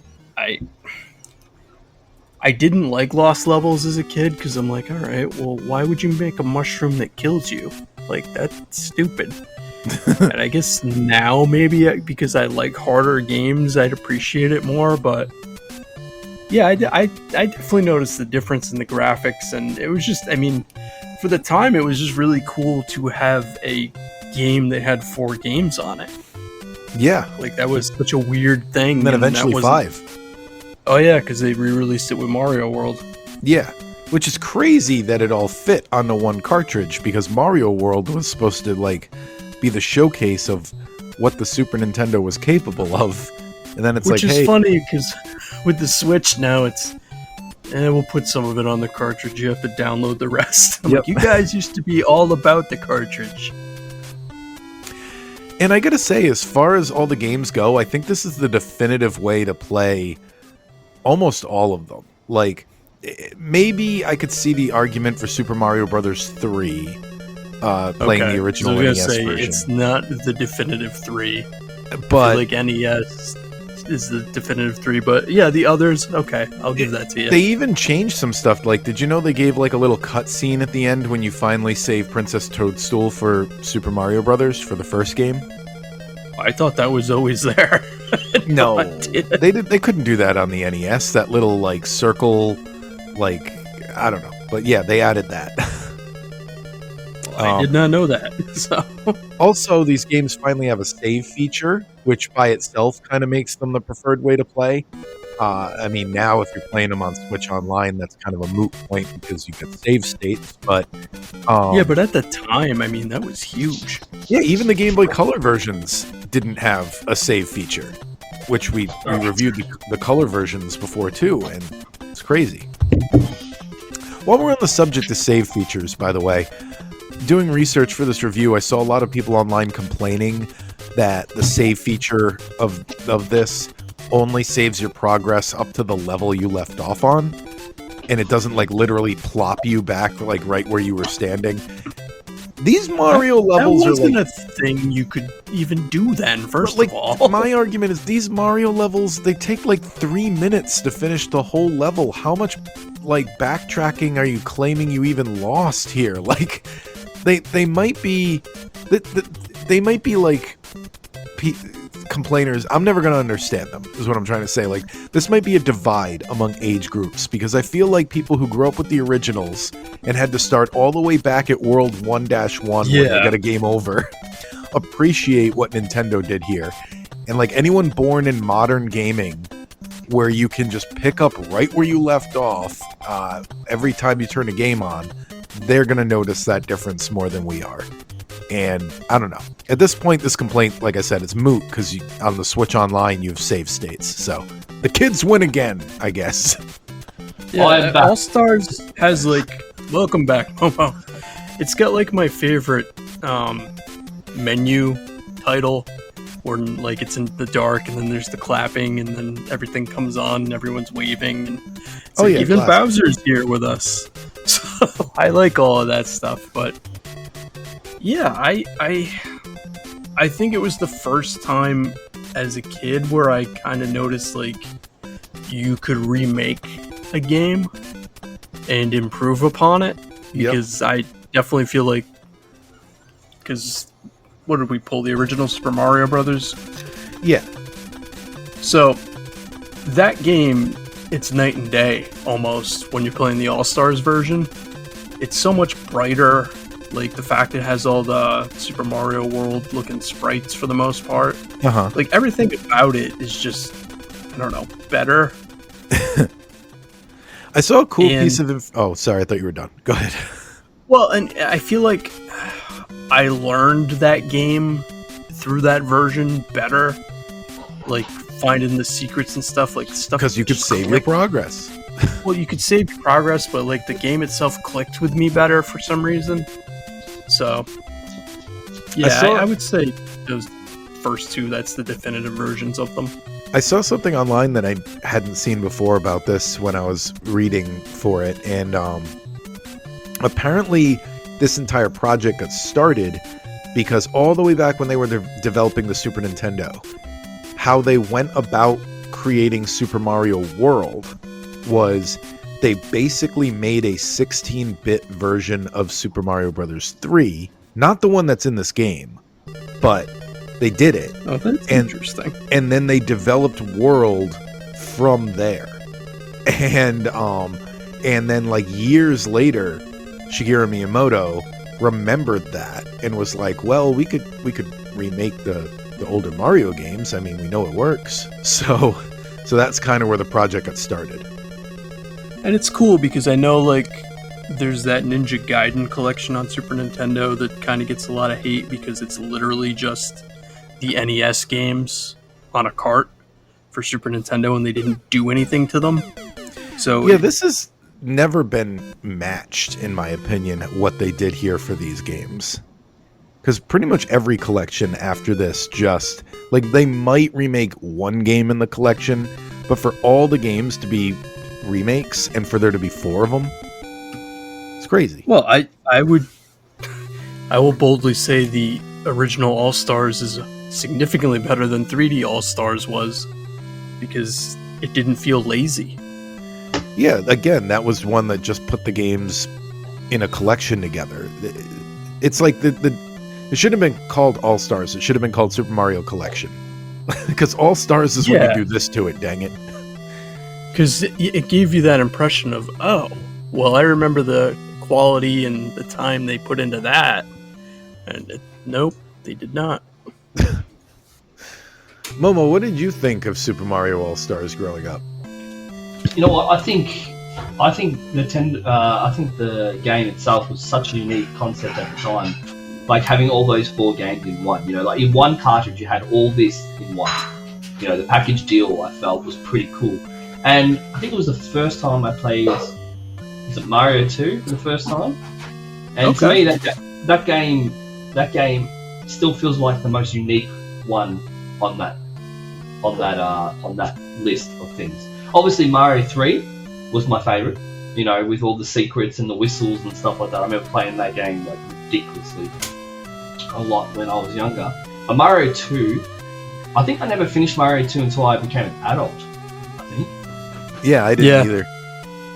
I didn't like Lost Levels as a kid because I'm like, all right, well, why would you make a mushroom that kills you? Like, that's stupid. And I guess now maybe because I like harder games, I'd appreciate it more. But yeah, I definitely noticed the difference in the graphics, and it was just, I mean, for the time, it was just really cool to have a game that had 4 games on it. Yeah, like that was such a weird thing. And then eventually 5. Oh yeah, because they re-released it with Mario World. Yeah, which is crazy that it all fit on the one cartridge, because Mario World was supposed to like be the showcase of what the Super Nintendo was capable of, and then it's which like, is hey, funny because with the Switch now it's, we'll put some of it on the cartridge. You have to download the rest. I'm like, you guys used to be all about the cartridge. And I gotta say, as far as all the games go, I think this is the definitive way to play almost all of them. Like, maybe I could see the argument for Super Mario Brothers 3, playing the original NES version. It's not the definitive 3, but like NES is the definitive 3. But yeah, the others, okay, I'll give that to you. They even changed some stuff. Like, did you know they gave like a little cutscene at the end when you finally save Princess Toadstool for Super Mario Brothers for the first game? I thought that was always there. No, they couldn't do that on the NES. That little like circle, like, I don't know, but yeah, they added that. I did not know that. So. Also, these games finally have a save feature, which by itself kind of makes them the preferred way to play. I mean, now if you're playing them on Switch Online, that's kind of a moot point because you get save states. But yeah, but at the time, I mean, that was huge. Yeah, even the Game Boy Color versions didn't have a save feature, which we reviewed the color versions before too, and it's crazy. While we're on the subject of save features, by the way, doing research for this review, I saw a lot of people online complaining that the save feature of this only saves your progress up to the level you left off on, and it doesn't like literally plop you back like right where you were standing. These Mario levels that wasn't are like a thing you could even do then. First of all, my argument is these Mario levels, they take like 3 minutes to finish the whole level. How much like backtracking are you claiming you even lost here? Like they might be they might be like complainers. I'm never going to understand them, is what I'm trying to say. Like, this might be a divide among age groups, because I feel like people who grew up with the originals and had to start all the way back at World 1-1 when they got a game over appreciate what Nintendo did here. And like anyone born in modern gaming, where you can just pick up right where you left off every time you turn a game on, they're going to notice that difference more than we are. And I don't know. At this point, this complaint, like I said, it's moot because on the Switch Online, you have save states. So the kids win again, I guess. Yeah, All Stars has like, welcome back, Momo. It's got like my favorite menu title, where like it's in the dark and then there's the clapping and then everything comes on and everyone's waving. And it's even classic. Bowser's here with us. So I like all of that stuff, but. Yeah, I think it was the first time as a kid where I kind of noticed like you could remake a game and improve upon it, because I definitely feel like, because what did we pull, the original Super Mario Brothers? Yeah. So that game it's night and day almost when you're playing the All-Stars version. It's so much brighter. Like, the fact it has all the Super Mario World looking sprites for the most part. Like, everything about it is just, I don't know, better. I saw a cool piece of oh, sorry, I thought you were done. Go ahead. Well, and I feel like I learned that game through that version better. Like, finding the secrets and stuff, like stuff. Because you could save your progress. Well, you could save your progress, but like the game itself clicked with me better for some reason. So, yeah, I would say those first two, that's the definitive versions of them. I saw something online that I hadn't seen before about this when I was reading for it, and apparently this entire project got started because all the way back when they were developing the Super Nintendo, how they went about creating Super Mario World was they basically made a 16-bit version of Super Mario Bros. 3, not the one that's in this game, but they did it. Oh, that's interesting. And then they developed World from there. And then like years later, Shigeru Miyamoto remembered that and was like, well, we could remake the older Mario games. I mean, we know it works. So that's kind of where the project got started. And it's cool because I know, like, there's that Ninja Gaiden collection on Super Nintendo that kind of gets a lot of hate because it's literally just the NES games on a cart for Super Nintendo and they didn't do anything to them. So yeah, this has never been matched, in my opinion, what they did here for these games. Because pretty much every collection after this just, like, they might remake one game in the collection, but for all the games to be remakes and for there to be 4 of them, it's crazy. Well, I will boldly say the original All-Stars is significantly better than 3D All-Stars was because it didn't feel lazy. Yeah, again, that was one that just put the games in a collection together. It's like it should have been called All-Stars. It should have been called Super Mario Collection. Because All-Stars is when you do this to it, dang it. Because it gave you that impression of, oh, well, I remember the quality and the time they put into that. And nope, they did not. Momo, what did you think of Super Mario All-Stars growing up? You know what? I think Nintendo. I think the game itself was such a unique concept at the time. Like having all those 4 games in one. You know, like in one cartridge, you had all this in one. You know, the package deal I felt was pretty cool. And I think it was the first time I played. Was it Mario 2 for the first time? And to me, that game still feels like the most unique one on that list of things. Obviously, Mario 3 was my favorite. You know, with all the secrets and the whistles and stuff like that. I remember playing that game like ridiculously a lot when I was younger. But Mario 2, I think I never finished Mario 2 until I became an adult. I think. Yeah, I didn't either.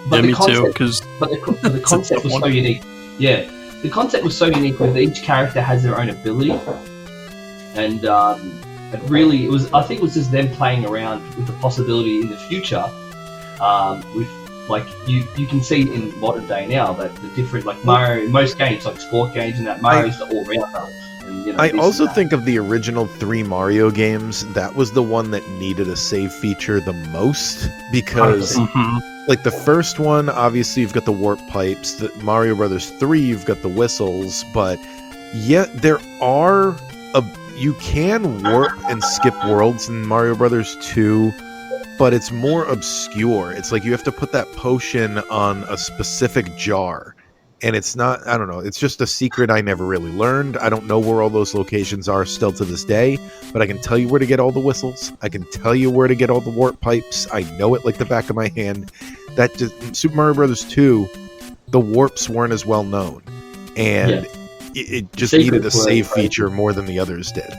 But me too. But the concept was so unique. Yeah, the concept was so unique where each character has their own ability, and it was. I think it was just them playing around with the possibility in the future. With like you can see in modern day now that the different like Mario, most games like sport games and that Mario's the all rounder. And, you know, I also think of the original 3 Mario games, that was the one that needed a save feature the most because like the first one, obviously you've got the warp pipes, the Mario Brothers 3 you've got the whistles, but yet there are you can warp and skip worlds in Mario Brothers 2, but it's more obscure. It's like you have to put that potion on a specific jar. And it's not, I don't know, it's just a secret I never really learned. I don't know where all those locations are still to this day, but I can tell you where to get all the whistles. I can tell you where to get all the warp pipes. I know it like the back of my hand. That just, Super Mario Bros. 2, the warps weren't as well known. And it just needed a save feature more than the others did.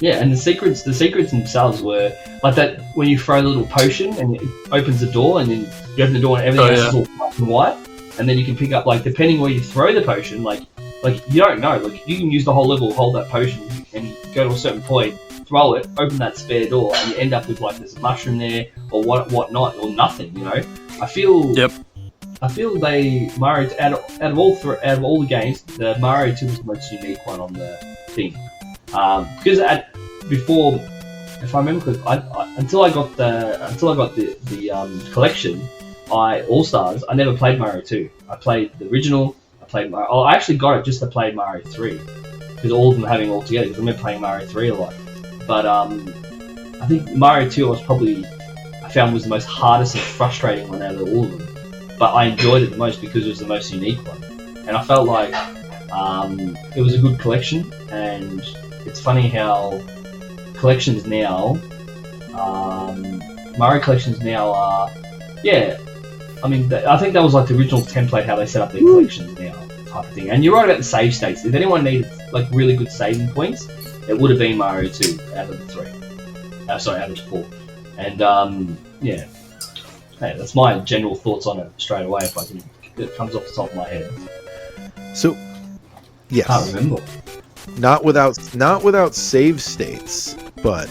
Yeah, and the secrets themselves were like that when you throw the little potion and it opens the door and then you open the door and everything else is all black and white. And then you can pick up, like, depending where you throw the potion, like you don't know. Like, you can use the whole level, hold that potion, and go to a certain point, throw it, open that spare door, and you end up with like there's a mushroom there or whatnot or nothing. You know, I feel Mario out of all the games, the Mario 2 was the most unique one on the thing. Because before, if I remember correctly, until I got the collection, All Stars, I never played Mario 2. I played the original. I actually got it just to play Mario 3 because all of them having all together. Because I remember playing Mario 3 a lot. But I think Mario 2 I found was the most hardest and frustrating one out of all of them. But I enjoyed it the most because it was the most unique one, and I felt like it was a good collection. And it's funny how collections now, Mario collections now are, I mean, I think that was like the original template how they set up their collections now type of thing. And you're right about the save states. If anyone needed like really good saving points, it would have been Mario 2 out of the 3. Out of the 4. And hey, that's my general thoughts on it straight away. It comes off the top of my head. So, yes, Can't remember. not without save states, but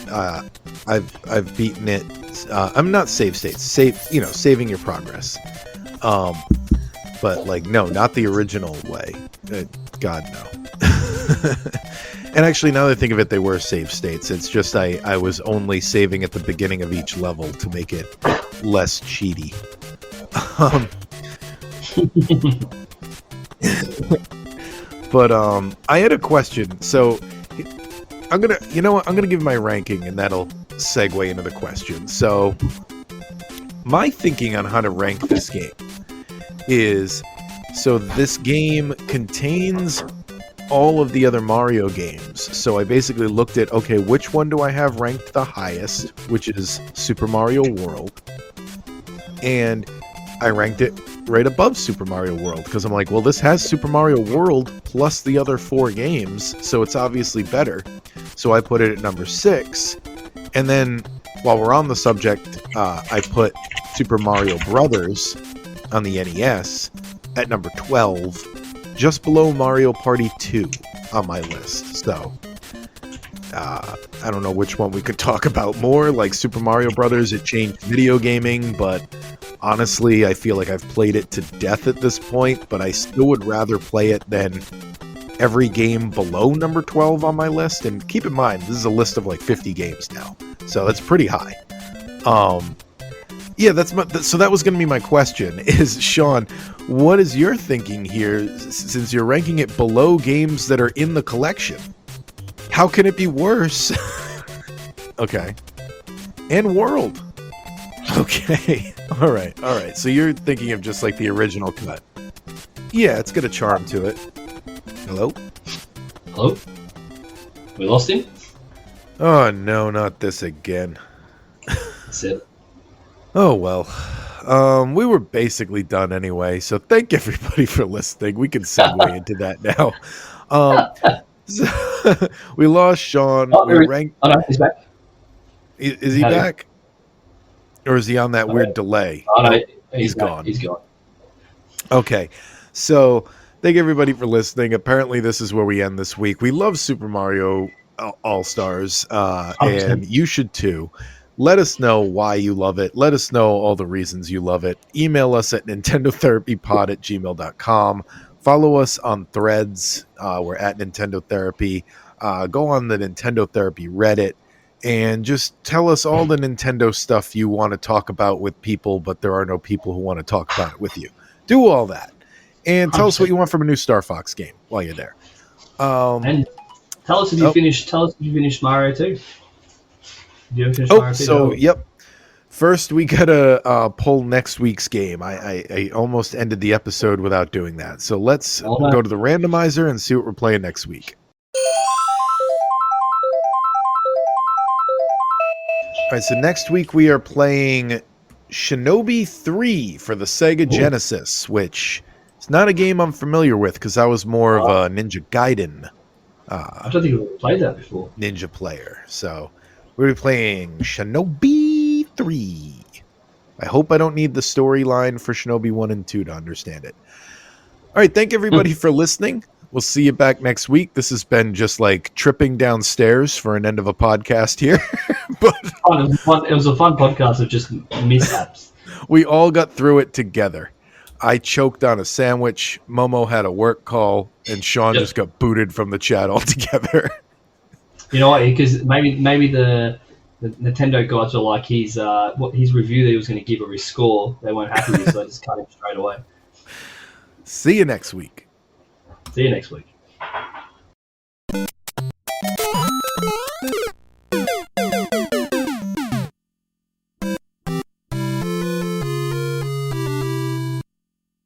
I've beaten it. I'm not save states. Saving your progress. But like no, not the original way. God no. And actually, now that I think of it, they were save states. It's just I was only saving at the beginning of each level to make it less cheaty. But I had a question. So I'm gonna give my ranking, and that'll segue into the question. So my thinking on how to rank this game is, so this game contains all of the other Mario games. So I basically looked at, okay, which one do I have ranked the highest, which is Super Mario World. And I ranked it right above Super Mario World because I'm like, well, this has Super Mario World plus the other 4 games, so it's obviously better. So I put it at number 6. And then while we're on the subject, I put Super Mario Brothers on the NES at number 12, just below Mario Party 2 on my list. So I don't know which one we could talk about more. Like Super Mario Brothers, it changed video gaming, but honestly, I feel like I've played it to death at this point, but I still would rather play it than every game below number 12 on my list. And keep in mind, this is a list of like 50 games now, so that's pretty high. So that was going to be my question is, Sean, what is your thinking here since you're ranking it below games that are in the collection? How can it be worse? Okay. And World. Okay. All right. So you're thinking of just like the original cut. Yeah, it's got a charm to it. Hello? We lost him? Oh, no, not this again. That's it. Oh, well. We were basically done anyway, so thank everybody for listening. We can segue into that now. So, we lost Sean. Oh, no, he's back. Is he back? Or is he on that weird delay? Oh, no, he's gone. He's gone. Okay, so thank everybody for listening. Apparently, this is where we end this week. We love Super Mario All-Stars, and you should too. Let us know why you love it. Let us know all the reasons you love it. Email us at nintendotherapypod@gmail.com. Follow us on Threads. We're at Nintendo Therapy. Go on the Nintendo Therapy Reddit and just tell us all the Nintendo stuff you want to talk about with people, but there are no people who want to talk about it with you. Do all that. And tell us what you want from a new Star Fox game while you're there. And tell us if you finished Mario 2. Did you ever finish Mario 2? So, yep. First, we gotta pull next week's game. I almost ended the episode without doing that. So let's go to the randomizer and see what we're playing next week. All right, so next week we are playing Shinobi 3 for the Sega Genesis, which is not a game I'm familiar with because I was more of a Ninja Gaiden I don't think I've played that before. Ninja player. So we'll be playing Shinobi 3. I hope I don't need the storyline for Shinobi 1 and 2 to understand it. All right, thank everybody for listening. We'll see you back next week. This has been just like tripping downstairs for an end of a podcast here. But It was a fun podcast of just mishaps. we all got through it together. I choked on a sandwich. Momo had a work call, and Sean Yep. just got booted from the chat altogether. You know what? Because maybe the Nintendo guys were like his review that he was going to give or his score. They weren't happy with, so they just cut him straight away. See you next week. See you next week.